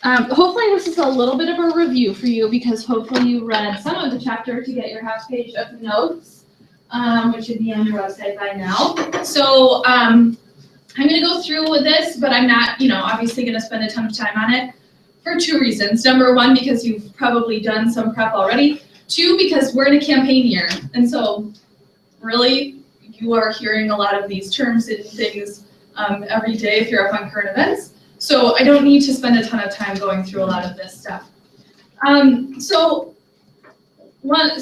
Hopefully this is a little bit of a review for you because hopefully you read some of the chapter to get your half page of notes, which should be on your website by now. So I'm going to go through with this, but I'm not, obviously going to spend a ton of time on it for two reasons. Number one, because you've probably done some prep already. Two, because we're in a campaign year, and so really you are hearing a lot of these terms and things every day if you're up on current events. So I don't need to spend a ton of time going through a lot of this stuff.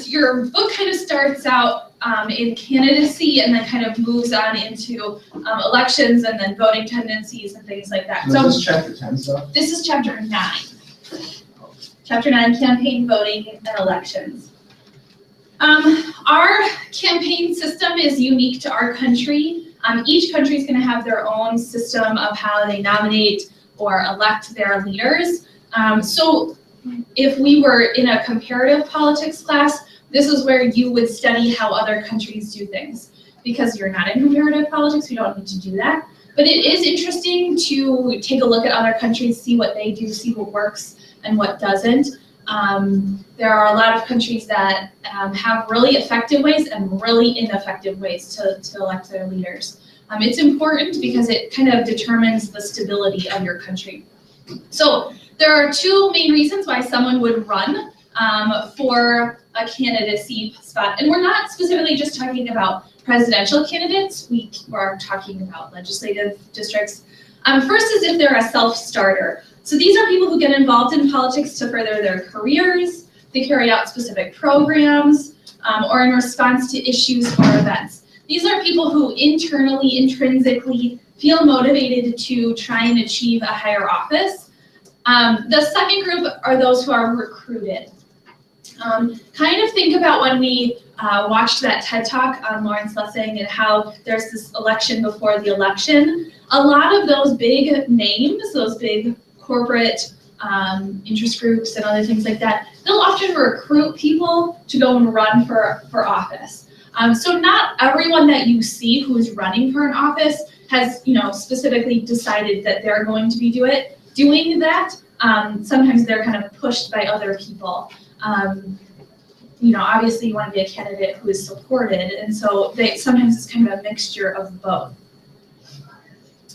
Your book kind of starts out in candidacy and then kind of moves on into elections and then voting tendencies and things like that. So this is chapter 10 stuff? This is chapter 9. Chapter 9, campaign, voting, and elections. Our campaign system is unique to our country. Each country is going to have their own system of how they nominate or elect their leaders. So if we were in a comparative politics class, this is where you would study how other countries do things. Because you're not in comparative politics, we don't need to do that. But it is interesting to take a look at other countries, see what they do, see what works and what doesn't. There are a lot of countries that have really effective ways and really ineffective ways to elect their leaders. It's important because it kind of determines the stability of your country. So there are two main reasons why someone would run for a candidacy spot. And we're not specifically just talking about presidential candidates. We are talking about legislative districts. First is if they're a self-starter. So these are people who get involved in politics to further their careers, they carry out specific programs, or in response to issues or events. These are people who internally, intrinsically feel motivated to try and achieve a higher office. The second group are those who are recruited. Kind of think about when we watched that TED Talk on Lawrence Lessig and how there's this election before the election. A lot of those big names, those big corporate interest groups and other things like that, they'll often recruit people to go and run for office. So not everyone that you see who's running for an office has, specifically decided that they're going to be doing that. Sometimes they're kind of pushed by other people. Obviously you want to be a candidate who is supported, and so sometimes it's kind of a mixture of both.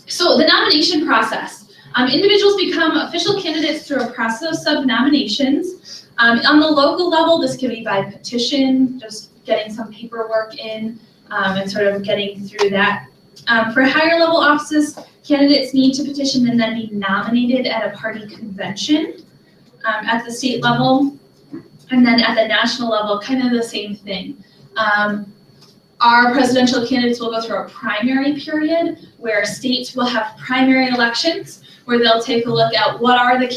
So the nomination process. Individuals become official candidates through a process of sub-nominations. On the local level, this can be by petition, just getting some paperwork in and sort of getting through that. For higher level offices, candidates need to petition and then be nominated at a party convention at the state level. And then at the national level, kind of the same thing. Our presidential candidates will go through a primary period where states will have primary elections, where they'll take a look at who are the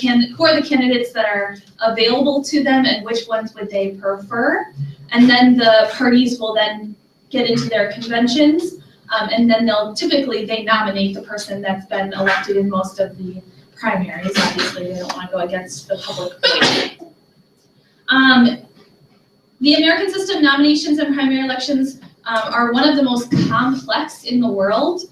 candidates that are available to them and which ones would they prefer. And then the parties will then get into their conventions, and then they nominate the person that's been elected in most of the primaries. Obviously, they don't want to go against the public vote. The American system, nominations and primary elections are one of the most complex in the world.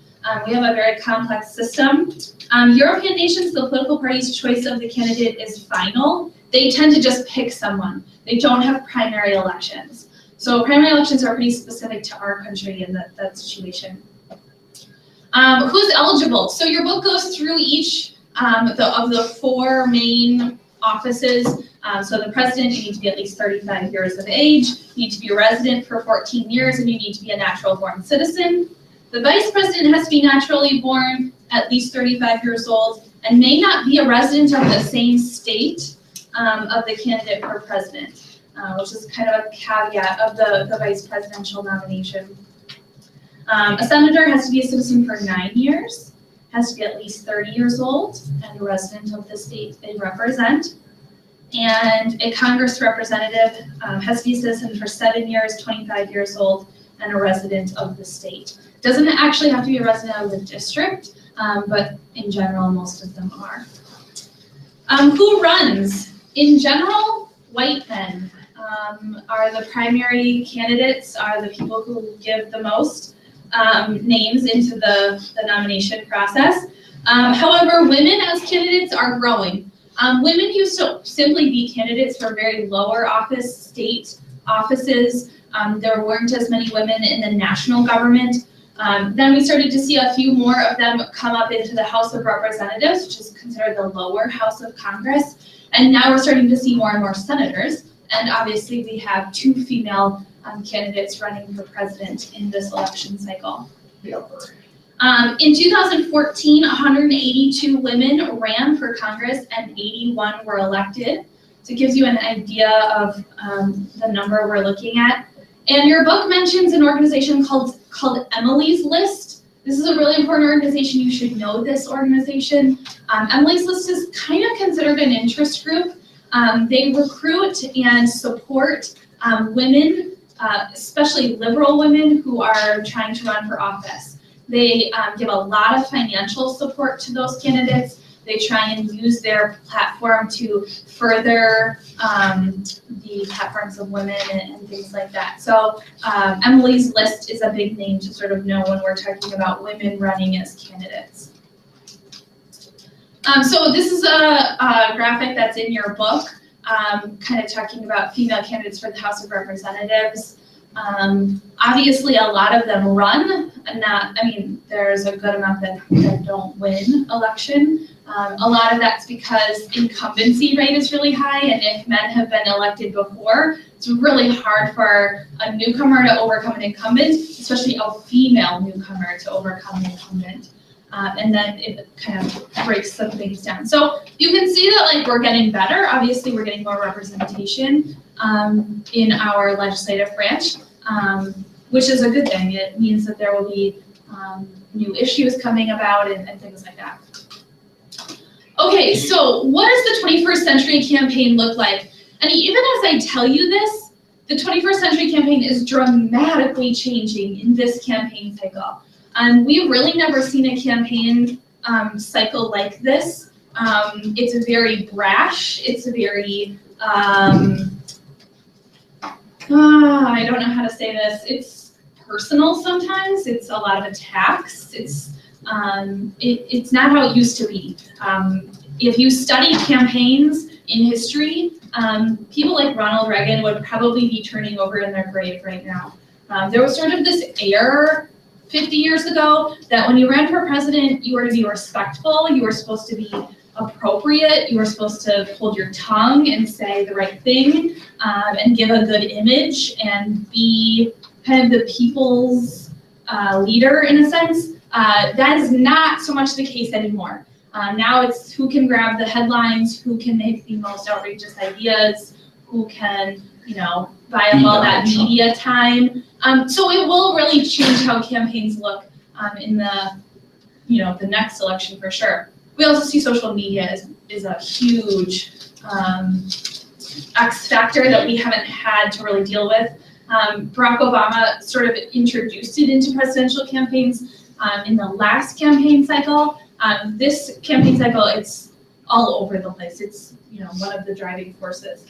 We have a very complex system. European nations, the political party's choice of the candidate is final. They tend to just pick someone. They don't have primary elections. So primary elections are pretty specific to our country in that situation. Who's eligible? So your book goes through each of the four main offices. So the president, you need to be at least 35 years of age, you need to be a resident for 14 years, and you need to be a natural-born citizen. The vice president has to be naturally born, at least 35 years old, and may not be a resident of the same state of the candidate for president, which is kind of a caveat of the vice presidential nomination. A senator has to be a citizen for 9 years, has to be at least 30 years old, and a resident of the state they represent. And a Congress representative has to be a citizen for 7 years, 25 years old, and a resident of the state. Doesn't actually have to be a resident of the district, but in general, most of them are. Who runs? In general, white men are the primary candidates, are the people who give the most names into the nomination process. However, women as candidates are growing. Women used to simply be candidates for very lower office, state offices. There weren't as many women in the national government. Then we started to see a few more of them come up into the House of Representatives, which is considered the lower house of Congress. And now we're starting to see more and more senators. And obviously we have 2 female candidates running for president in this election cycle. In 2014, 182 women ran for Congress and 81 were elected. So it gives you an idea of the number we're looking at. And your book mentions an organization called Emily's List. This is a really important organization. You should know this organization. Emily's List is kind of considered an interest group. They recruit and support women, especially liberal women who are trying to run for office. They give a lot of financial support to those candidates. They try and use their platform to further the platforms of women and things like that. So Emily's List is a big name to sort of know when we're talking about women running as candidates. So this is a graphic that's in your book, kind of talking about female candidates for the House of Representatives. Obviously, a lot of them run, there's a good amount that don't win election. A lot of that's because incumbency rate is really high, and if men have been elected before, it's really hard for a newcomer to overcome an incumbent, especially a female newcomer to overcome an incumbent. And then it kind of breaks some things down. So you can see that we're getting better. Obviously, we're getting more representation in our legislative branch, which is a good thing. It means that there will be new issues coming about and things like that. Okay, so what does the 21st Century Campaign look like? And even as I tell you this, the 21st Century Campaign is dramatically changing in this campaign cycle. We've really never seen a campaign cycle like this. It's very brash. It's very, I don't know how to say this. It's personal sometimes. It's a lot of attacks. It's not how it used to be. If you study campaigns in history, people like Ronald Reagan would probably be turning over in their grave right now. There was sort of this air 50 years ago that when you ran for president, you were to be respectful, you were supposed to be appropriate, you were supposed to hold your tongue and say the right thing, and give a good image and be kind of the people's leader in a sense. That is not so much the case anymore. Now it's who can grab the headlines, who can make the most outrageous ideas, who can, buy up all that media time. So it will really change how campaigns look in the next election for sure. We also see social media is a huge X factor that we haven't had to really deal with. Barack Obama sort of introduced it into presidential campaigns in the last campaign cycle. This campaign cycle, it's all over the place. It's one of the driving forces.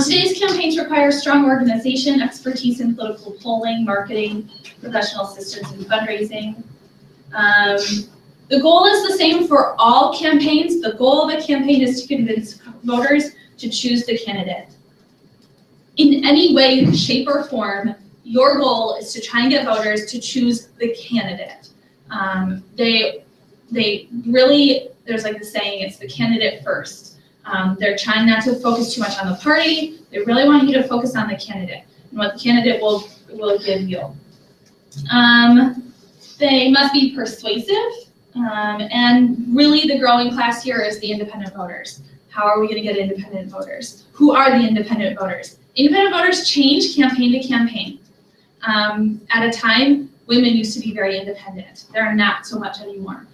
Today's campaigns require strong organization, expertise in political polling, marketing, professional assistance, and fundraising. The goal is the same for all campaigns. The goal of a campaign is to convince voters to choose the candidate. In any way, shape, or form, your goal is to try and get voters to choose the candidate. They really, there's the saying, it's the candidate first. They're trying not to focus too much on the party. They really want you to focus on the candidate and what the candidate will give you. They must be persuasive, and really the growing class here is the independent voters. How are we going to get independent voters? Who are the independent voters? Independent voters change campaign to campaign. At a time, women used to be very independent. They're not so much anymore.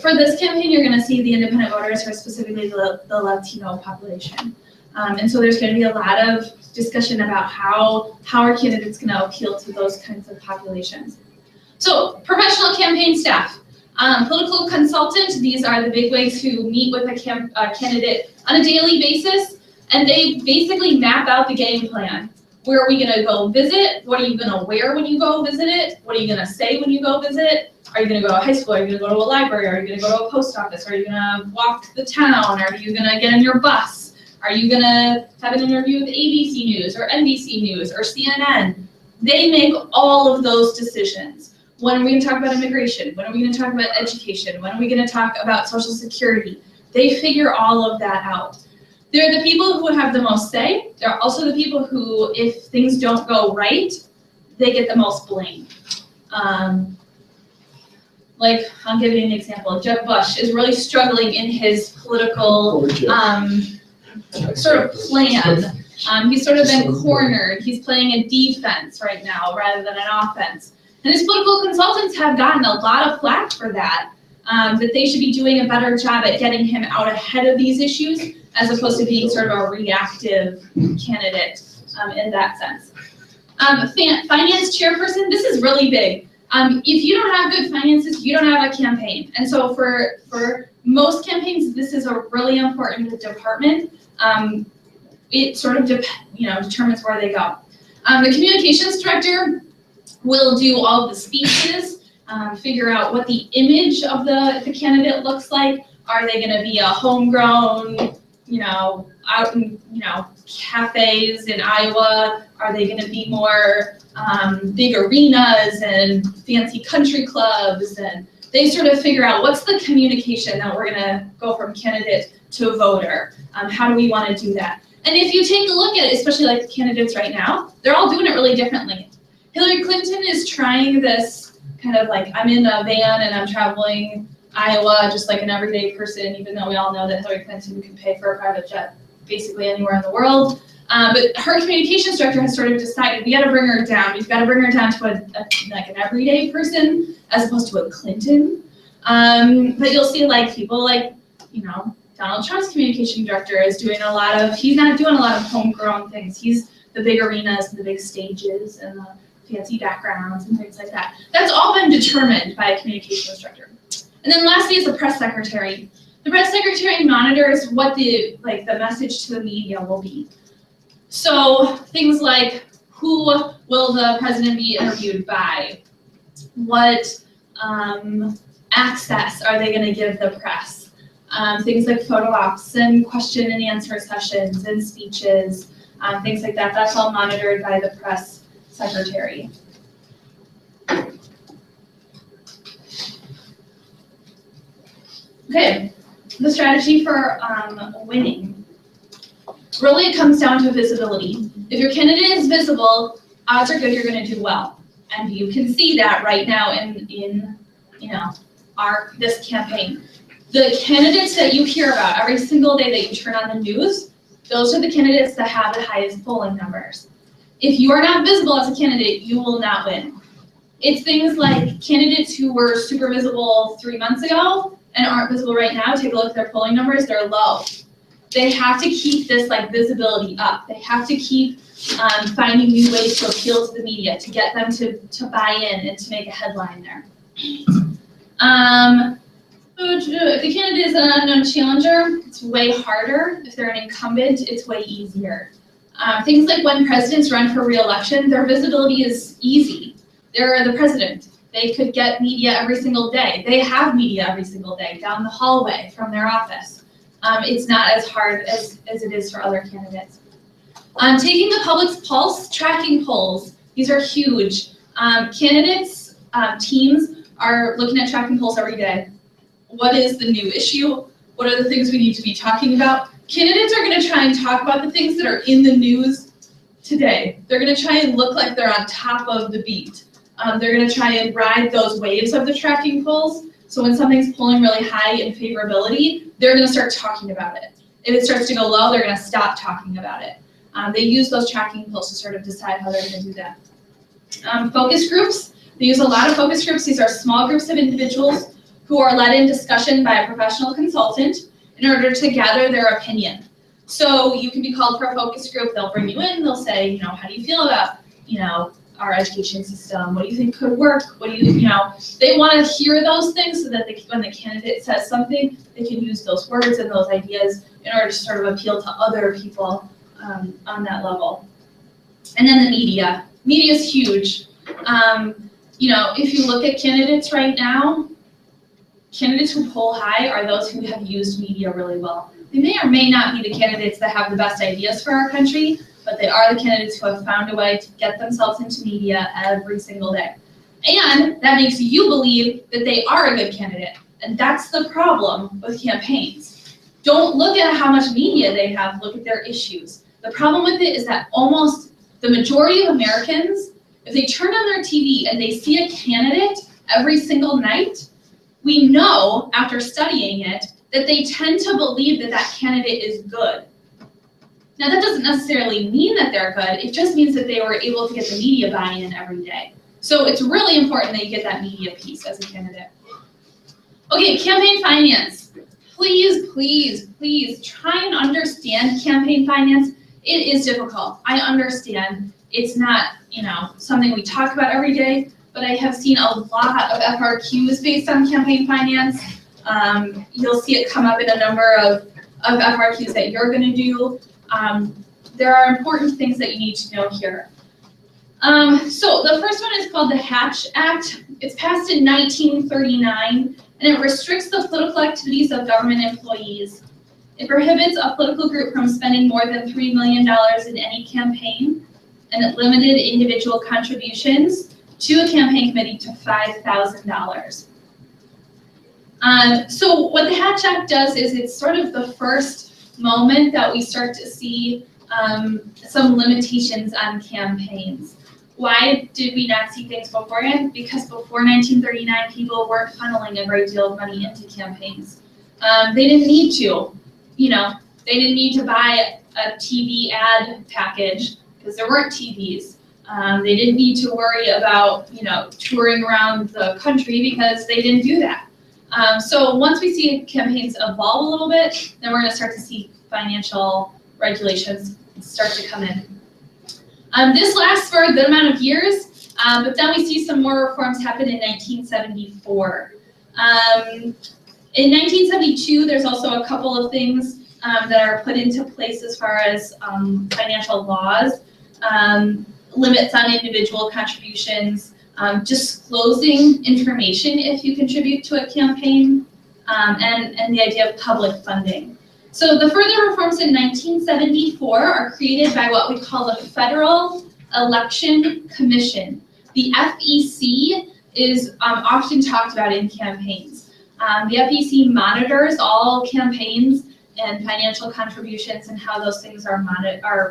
For this campaign, you're going to see the independent voters are specifically the Latino population. And so there's going to be a lot of discussion about how are candidates going to appeal to those kinds of populations. So professional campaign staff. Political consultant, these are the bigwigs who meet with a candidate on a daily basis, and they basically map out the game plan. Where are we gonna go visit? What are you gonna wear when you go visit it? What are you gonna say when you go visit it? Are you gonna go to high school? Are you gonna go to a library? Are you gonna go to a post office? Are you gonna walk the town? Are you gonna get in your bus? Are you gonna have an interview with ABC News or NBC News or CNN? They make all of those decisions. When are we gonna talk about immigration? When are we gonna talk about education? When are we gonna talk about Social Security? They figure all of that out. They're the people who have the most say. They're also the people who, if things don't go right, they get the most blame. Like, I'll give you an example. Jeb Bush is really struggling in his political sort of plan. He's sort of been cornered. He's playing a defense right now rather than an offense. And his political consultants have gotten a lot of flack for that, that they should be doing a better job at getting him out ahead of these issues, as opposed to being sort of a reactive candidate in that sense. Finance chairperson, this is really big. If you don't have good finances, you don't have a campaign. And so for most campaigns, this is a really important department. It sort of determines where they go. The communications director will do all of the speeches, figure out what the image of the candidate looks like. Are they going to be a homegrown, out in, cafes in Iowa? Are they going to be more big arenas and fancy country clubs? And they sort of figure out what's the communication that we're going to go from candidate to voter. How do we want to do that? And if you take a look at it, especially like the candidates right now, they're all doing it really differently. Hillary Clinton is trying this kind of like, I'm in a van and I'm traveling Iowa just like an everyday person, even though we all know that Hillary Clinton could pay for a private jet basically anywhere in the world. But her communications director has sort of decided we got to bring her down. We've got to bring her down to like an everyday person as opposed to a Clinton. But you'll see like people like, Donald Trump's communication director is doing he's not doing a lot of homegrown things. He's the big arenas and the big stages and the fancy backgrounds and things like that. That's all been determined by a communications director. And then lastly is the press secretary. The press secretary monitors what the message to the media will be. So things like, who will the president be interviewed by? What access are they going to give the press? Things like photo ops and question and answer sessions and speeches, things like that. That's all monitored by the press secretary. Okay, the strategy for winning. Really, it comes down to visibility. If your candidate is visible, odds are good you're going to do well, and you can see that right now in this campaign. The candidates that you hear about every single day that you turn on the news, those are the candidates that have the highest polling numbers. If you are not visible as a candidate, you will not win. It's things like candidates who were super visible 3 months ago and aren't visible right now. Take a look at their polling numbers, they're low. They have to keep this visibility up. They have to keep finding new ways to appeal to the media, to get them to buy in and to make a headline there. If the candidate is an unknown challenger, it's way harder. If they're an incumbent, it's way easier. Things like when presidents run for re-election, their visibility is easy. They're the president. They could get media every single day. They have media every single day down the hallway from their office. It's not as hard as it is for other candidates. Taking the public's pulse, tracking polls, these are huge. Candidates, teams are looking at tracking polls every day. What is the new issue? What are the things we need to be talking about? Candidates are going to try and talk about the things that are in the news today. They're going to try and look like they're on top of the beat. They're going to try and ride those waves of the tracking polls. So when something's polling really high in favorability, they're going to start talking about it. If it starts to go low, they're going to stop talking about it. They use those tracking polls to sort of decide how they're going to do that. Focus groups. They use a lot of focus groups. These are small groups of individuals who are led in discussion by a professional consultant in order to gather their opinion. So you can be called for a focus group. They'll bring you in. They'll say, how do you feel about, our education system? What do you think could work? What do you, they want to hear those things so that when the candidate says something, they can use those words and those ideas in order to sort of appeal to other people on that level. And then the media. Media is huge. If you look at candidates right now, candidates who poll high are those who have used media really well. They may or may not be the candidates that have the best ideas for our country, but they are the candidates who have found a way to get themselves into media every single day. And that makes you believe that they are a good candidate. And that's the problem with campaigns. Don't look at how much media they have, look at their issues. The problem with it is that almost the majority of Americans, if they turn on their TV and they see a candidate every single night, we know after studying it that they tend to believe that that candidate is good. Now that doesn't necessarily mean that they're good, it just means that they were able to get the media buy-in every day. So it's really important that you get that media piece as a candidate. Okay, campaign finance. Please, please, please try and understand campaign finance. It is difficult. I understand it's not, something we talk about every day, but I have seen a lot of FRQs based on campaign finance. You'll see it come up in a number of FRQs that you're going to do. There are important things that you need to know here. So the first one is called the Hatch Act. It's passed in 1939, and it restricts the political activities of government employees. It prohibits a political group from spending more than $3 million in any campaign, and it limited individual contributions to a campaign committee to $5,000. So what the Hatch Act does is it's sort of the first moment that we start to see some limitations on campaigns. Why did we not see things beforehand? Because before 1939, people weren't funneling a great deal of money into campaigns. They didn't need to. They didn't need to buy a TV ad package because there weren't TVs. They didn't need to worry about, touring around the country because they didn't do that. So once we see campaigns evolve a little bit, then we're going to start to see financial regulations start to come in. This lasts for a good amount of years, but then we see some more reforms happen in 1974. In 1972, there's also a couple of things that are put into place as far as financial laws, limits on individual contributions, disclosing information if you contribute to a campaign, and the idea of public funding. So the further reforms in 1974 are created by what we call the Federal Election Commission. The FEC is often talked about in campaigns. The FEC monitors all campaigns and financial contributions and how those things are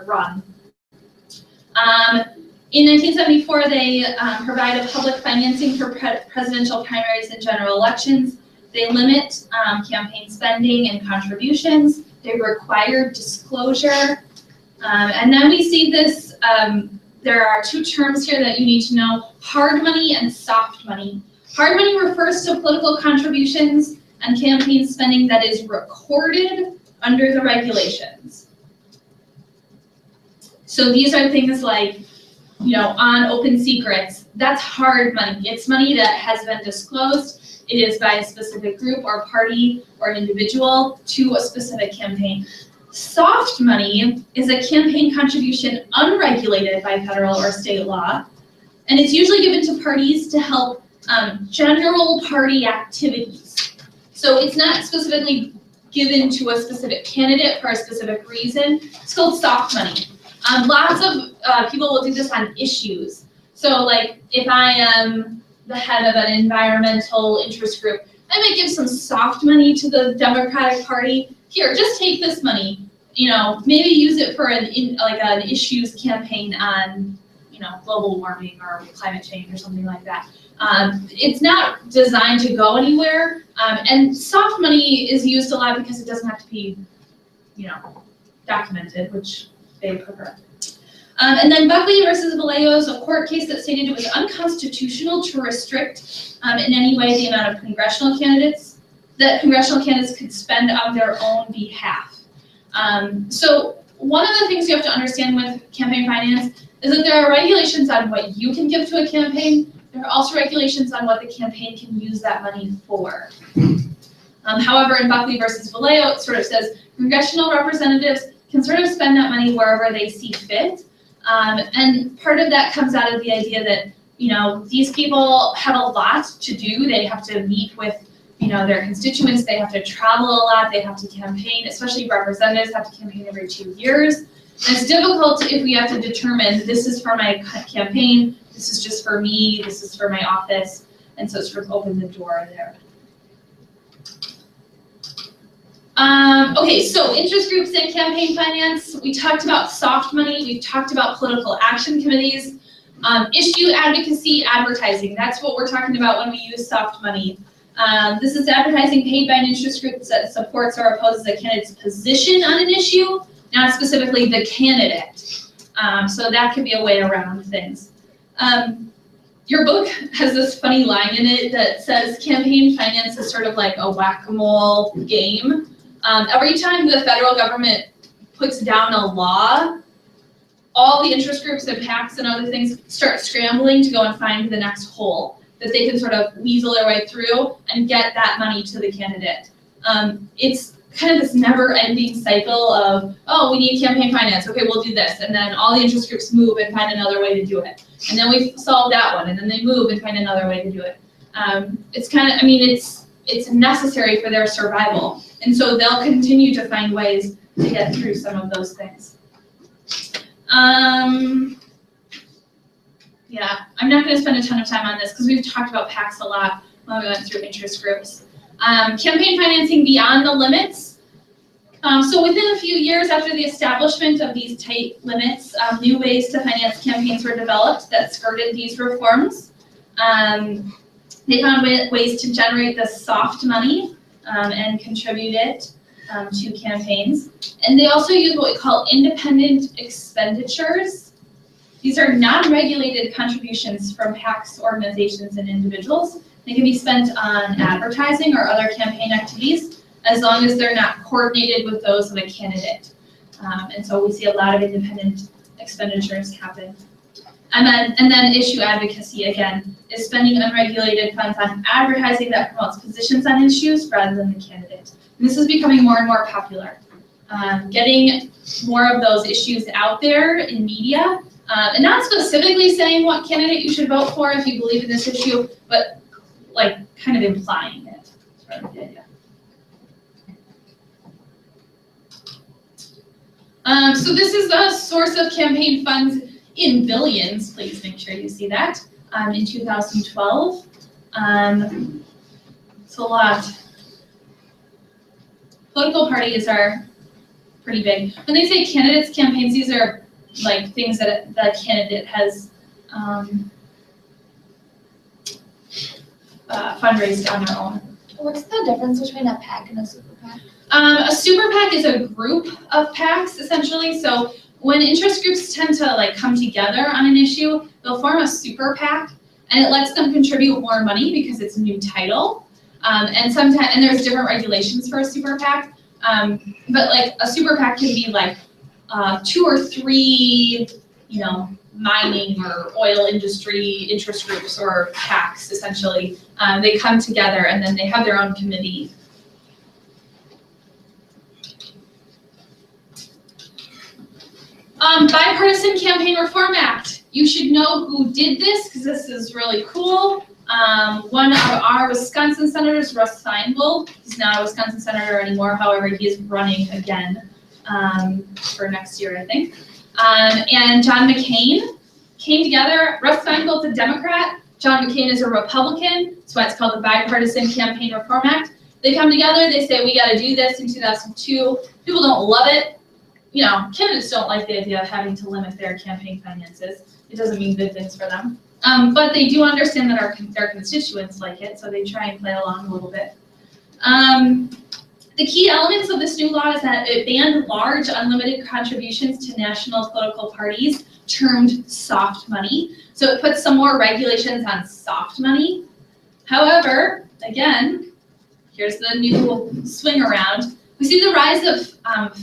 run. In 1974, they provide a public financing for presidential primaries and general elections. They limit campaign spending and contributions. They require disclosure. And then we see this, there are two terms here that you need to know, hard money and soft money. Hard money refers to political contributions and campaign spending that is recorded under the regulations. So these are things like, on open secrets, that's hard money. It's money that has been disclosed. It is by a specific group or party or individual to a specific campaign. Soft money is a campaign contribution unregulated by federal or state law, and it's usually given to parties to help general party activities. So it's not specifically given to a specific candidate for a specific reason. It's called soft money. Lots of people will do this on issues. So like if I am the head of an environmental interest group, I might give some soft money to the Democratic Party. Here, just take this money. Maybe use it for an issues campaign on, global warming or climate change or something like that. It's not designed to go anywhere, and soft money is used a lot because it doesn't have to be, documented, which they prefer. And then Buckley versus Vallejo is a court case that stated it was unconstitutional to restrict in any way the amount of congressional candidates that congressional candidates could spend on their own behalf. So one of the things you have to understand with campaign finance is that there are regulations on what you can give to a campaign. There are also regulations on what the campaign can use that money for. However, in Buckley versus Vallejo, it sort of says congressional representatives can sort of spend that money wherever they see fit. And part of that comes out of the idea that, you know, these people have a lot to do. They have to meet with, you know, their constituents. They have to travel a lot. They have to campaign, especially representatives have to campaign every 2 years. And it's difficult if we have to determine this is for my campaign, this is just for me, this is for my office. And so it sort of opened the door there. Okay, so interest groups and campaign finance. We talked about soft money. We've talked about political action committees. Issue advocacy, advertising. That's what we're talking about when we use soft money. This is advertising paid by an interest group that supports or opposes a candidate's position on an issue, not specifically the candidate. So that could be a way around things. Your book has this funny line in it that says campaign finance is sort of like a whack-a-mole game. Every time the federal government puts down a law, all the interest groups and PACs and other things start scrambling to go and find the next hole that they can sort of weasel their way through and get that money to the candidate. It's kind of this never-ending cycle of, oh, we need campaign finance, okay, we'll do this, and then all the interest groups move and find another way to do it. And then we solve that one, and then they move and find another way to do it. It's kind of, I mean, it's necessary for their survival. And so they'll continue to find ways to get through some of those things. Yeah, I'm not going to spend a ton of time on this because we've talked about PACs a lot when we went through interest groups. Campaign financing beyond the limits. So within a few years after the establishment of these tight limits, new ways to finance campaigns were developed that skirted these reforms. They found ways to generate this soft money and contribute it to campaigns. And they also use what we call independent expenditures. These are non-regulated contributions from PACs, organizations, and individuals. They can be spent on advertising or other campaign activities as long as they're not coordinated with those of a candidate. And so we see a lot of independent expenditures happen. And then issue advocacy, again, is spending unregulated funds on advertising that promotes positions on issues rather than the candidate. And this is becoming more and more popular. Getting more of those issues out there in media, and not specifically saying what candidate you should vote for if you believe in this issue, but like kind of implying it. That's sort of the idea. So this is the source of campaign funds in billions. Please make sure you see that. In 2012, it's a lot. Political parties are pretty big. When they say candidates' campaigns, these are like things that the candidate has fundraised on their own. What's the difference between a PAC and a super PAC? A super PAC is a group of PACs, essentially. So when interest groups tend to like come together on an issue, they'll form a super PAC, and it lets them contribute more money because it's a new title. And sometimes, and there's different regulations for a super PAC. But like a super PAC can be like 2 or 3, you know, mining or oil industry interest groups or PACs, essentially. They come together and then they have their own committee. Bipartisan Campaign Reform Act. You should know who did this because this is really cool. One of our Wisconsin senators, Russ Feingold, he's not a Wisconsin senator anymore, however, he is running again for next year, I think. And John McCain came together. Russ Feingold's a Democrat, John McCain is a Republican, that's why it's called the Bipartisan Campaign Reform Act. They come together, they say, we gotta do this in 2002. People don't love it. You know, candidates don't like the idea of having to limit their campaign finances. It doesn't mean good things for them. But they do understand that their constituents like it, so they try and play along a little bit. The key elements of this new law is that it banned large unlimited contributions to national political parties, termed soft money. So it puts some more regulations on soft money. However, again, here's the new swing around. We see the rise of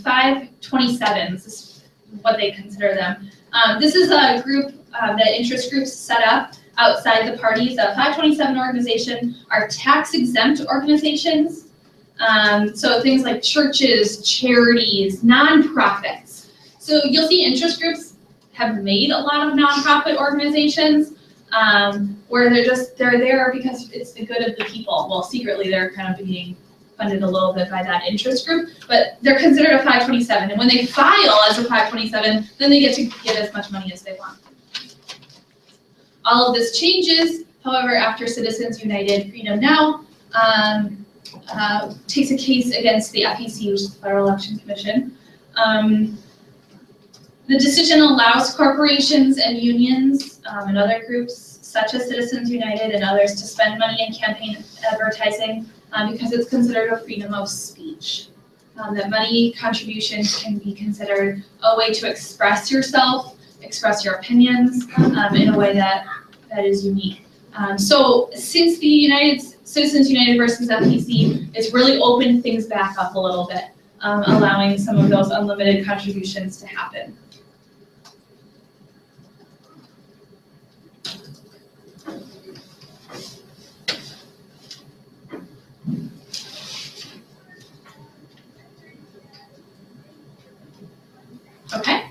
527s, this is what they consider them. This is a group that interest groups set up outside the parties. A 527 organization are tax-exempt organizations. So things like churches, charities, nonprofits. So you'll see interest groups have made a lot of nonprofit organizations, where they're there because it's the good of the people. Well, secretly they're kind of being funded a little bit by that interest group, but they're considered a 527. And when they file as a 527, then they get to get as much money as they want. All of this changes, however, after Citizens United Freedom Now takes a case against the FEC, which is the Federal Election Commission. The decision allows corporations and unions and other groups, such as Citizens United and others, to spend money in campaign advertising because it's considered a freedom of speech. That money contributions can be considered a way to express yourself, express your opinions in a way that is unique. So since the Citizens United versus FEC, it's really opened things back up a little bit, allowing some of those unlimited contributions to happen. Okay.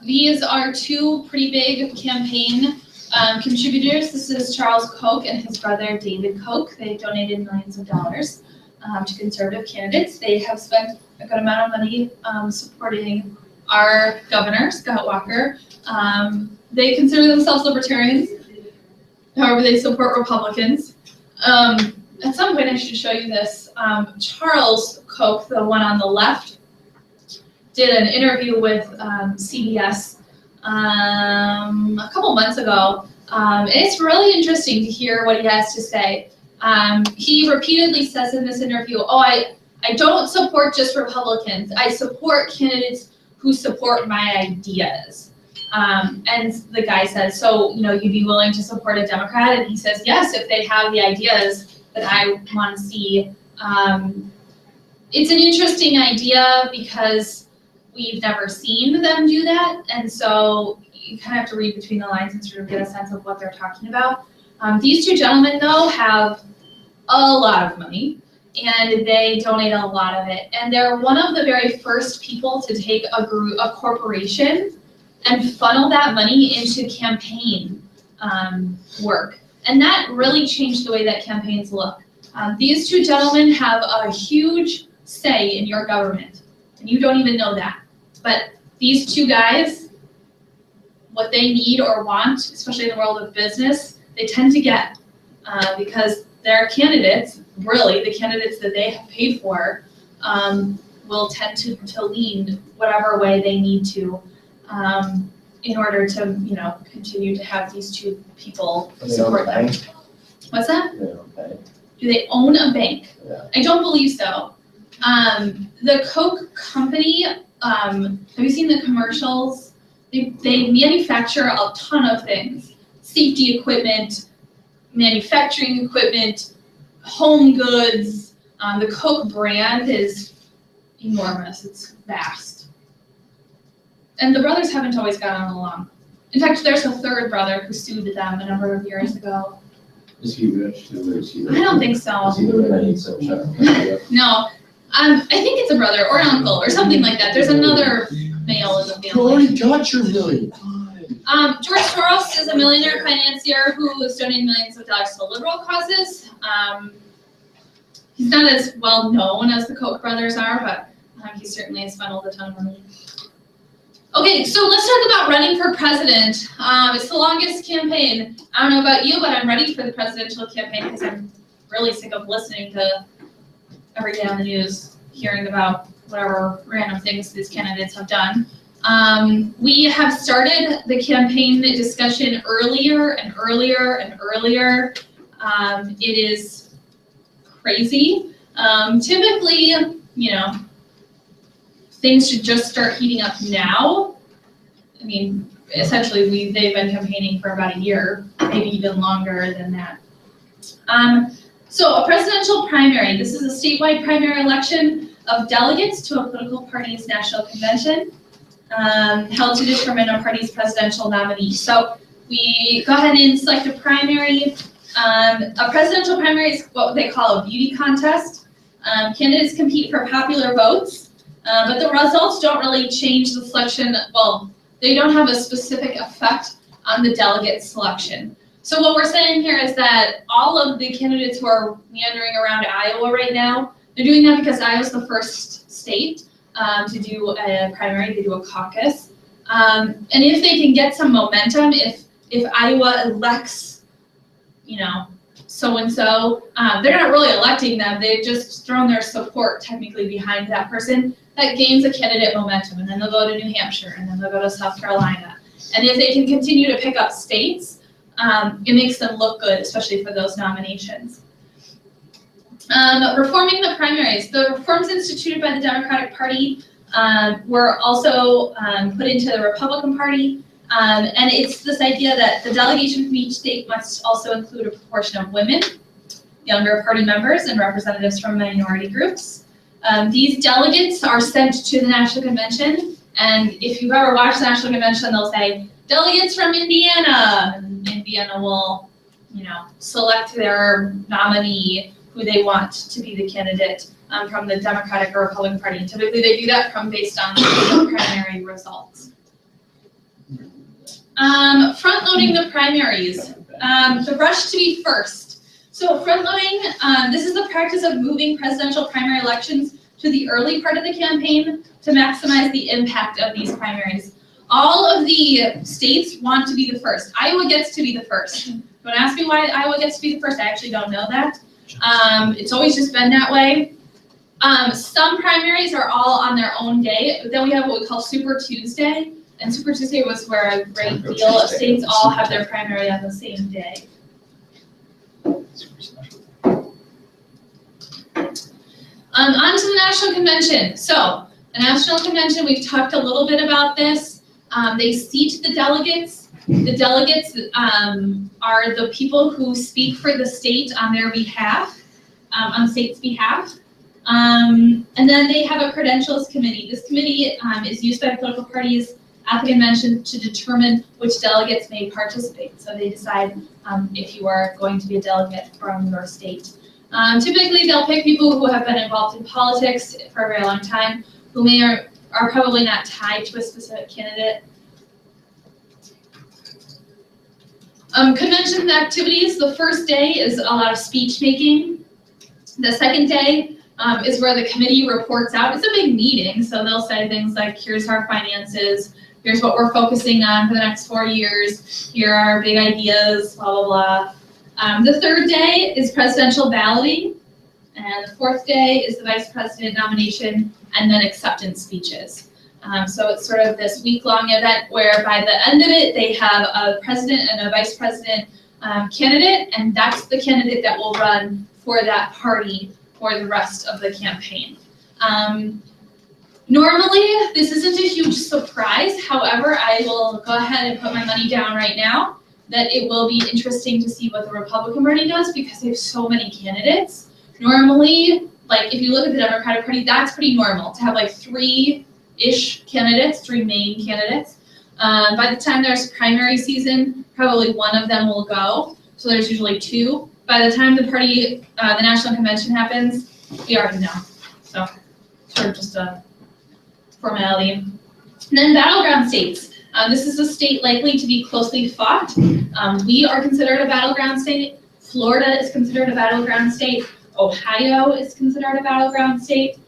These are two pretty big campaign contributors. This is Charles Koch and his brother David Koch. They donated millions of dollars to conservative candidates. They have spent a good amount of money supporting our governor, Scott Walker. They consider themselves libertarians. However, they support Republicans. At some point, I should show you this. Charles Koch, the one on the left, did an interview with CBS a couple months ago. And it's really interesting to hear what he has to say. He repeatedly says in this interview, I don't support just Republicans. I support candidates who support my ideas. And the guy says, so, you'd be willing to support a Democrat? And he says, yes, if they have the ideas that I want to see. It's an interesting idea because we've never seen them do that. And so you kind of have to read between the lines and sort of get a sense of what they're talking about. These two gentlemen, though, have a lot of money, and they donate a lot of it. And they're one of the very first people to take a corporation and funnel that money into campaign work. And that really changed the way that campaigns look. These two gentlemen have a huge say in your government, and you don't even know that. But these two guys, what they need or want, especially in the world of business, they tend to get because their candidates, really the candidates that they have paid for, will tend to lean whatever way they need to in order to, continue to have these two people support them. What's that? They don't pay. Do they own a bank? Yeah. I don't believe so. The Coke company, have you seen the commercials? They manufacture a ton of things. Safety equipment, manufacturing equipment, home goods. The Coke brand is enormous, it's vast. And the brothers haven't always gotten along. In fact, there's a third brother who sued them a number of years ago. Is he rich too, or is he? I don't think so. Is he the main social? No, I think it's a brother or an uncle or something like that. There's another male in the You family. already got your million. George Soros is a millionaire financier who has donated millions of dollars to liberal causes. He's not as well known as the Koch brothers are, but he certainly has funneled a ton of money. Okay, so let's talk about running for president. It's the longest campaign. I don't know about you, but I'm ready for the presidential campaign because I'm really sick of listening to every day on the news, hearing about whatever random things these candidates have done. We have started the campaign discussion earlier and earlier and earlier. It is crazy. Typically, things should just start heating up now. I mean, essentially, they've been campaigning for about a year, maybe even longer than that. So a presidential primary, this is a statewide primary election of delegates to a political party's national convention held to determine a party's presidential nominee. So we go ahead and select a primary. A presidential primary is what they call a beauty contest. Candidates compete for popular votes But the results don't really change the selection, well, they don't have a specific effect on the delegate selection. So what we're saying here is that all of the candidates who are meandering around Iowa right now, they're doing that because Iowa's the first state to do a primary, they do a caucus. And if they can get some momentum, if Iowa elects, you know, so-and-so, they're not really electing them, they've just thrown their support technically behind that person, that gains a candidate momentum, and then they'll go to New Hampshire, and then they'll go to South Carolina. And if they can continue to pick up states, it makes them look good, especially for those nominations. Reforming the primaries. The reforms instituted by the Democratic Party were also put into the Republican Party. And it's this idea that the delegation from each state must also include a proportion of women, younger party members, and representatives from minority groups. These delegates are sent to the National Convention, and if you've ever watched the National Convention, they'll say, delegates from Indiana, and Indiana will, you know, select their nominee who they want to be the candidate from the Democratic or Republican Party. And typically they do that based on the primary results. Front-loading the primaries, the rush to be first. So front-loading, this is the practice of moving presidential primary elections to the early part of the campaign to maximize the impact of these primaries. All of the states want to be the first. Iowa gets to be the first. Don't ask me why Iowa gets to be the first, I actually don't know that. It's always just been that way. Some primaries are all on their own day, but then we have what we call Super Tuesday. And Super Tuesday was where a great deal of states all have their primary on the same day. On to the National Convention. So, the National Convention, we've talked a little bit about this. They seat the delegates. The delegates are the people who speak for the state on their behalf, on the state's behalf. And then they have a credentials committee. This committee is used by political parties at the convention to determine which delegates may participate. So they decide if you are going to be a delegate from your state. Typically, they'll pick people who have been involved in politics for a very long time, who are probably not tied to a specific candidate. Convention activities, the first day is a lot of speech making. The second day is where the committee reports out. It's a big meeting, so they'll say things like, here's our finances, here's what we're focusing on for the next 4 years, here are our big ideas, blah, blah, blah. The third day is presidential balloting, and the fourth day is the vice president nomination, and then acceptance speeches. So it's sort of this week-long event where by the end of it, they have a president and a vice president candidate, and that's the candidate that will run for that party for the rest of the campaign. Normally, this isn't a huge surprise. However, I will go ahead and put my money down right now that it will be interesting to see what the Republican Party does because they have so many candidates. Normally, like if you look at the Democratic Party, that's pretty normal to have like three-ish candidates, three main candidates. By the time there's primary season, probably one of them will go. So there's usually two. By the time the party, the National Convention happens, we already know. So sort of just a formality. And then battleground states. This is a state likely to be closely fought. We are considered a battleground state. Florida is considered a battleground state. Ohio is considered a battleground state.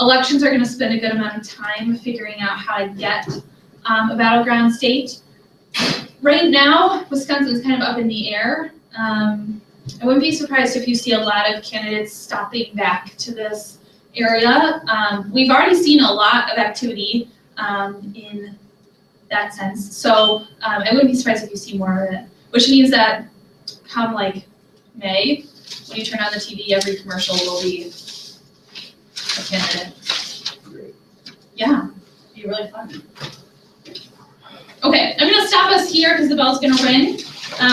Elections are going to spend a good amount of time figuring out how to get a battleground state. Right now, Wisconsin is kind of up in the air. I wouldn't be surprised if you see a lot of candidates stopping back to this area. We've already seen a lot of activity in that sense. So I wouldn't be surprised if you see more of it, which means that come like May, when you turn on the TV, every commercial will be a candidate. Great. Yeah, it'd be really fun. Okay, I'm gonna stop us here because the bell's gonna ring.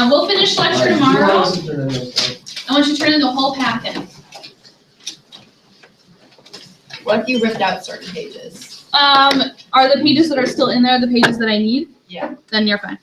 We'll finish lecture tomorrow. I want you to turn in the whole packet. What if you ripped out certain pages? Are the pages that are still in there the pages that I need? Yeah. Then you're fine.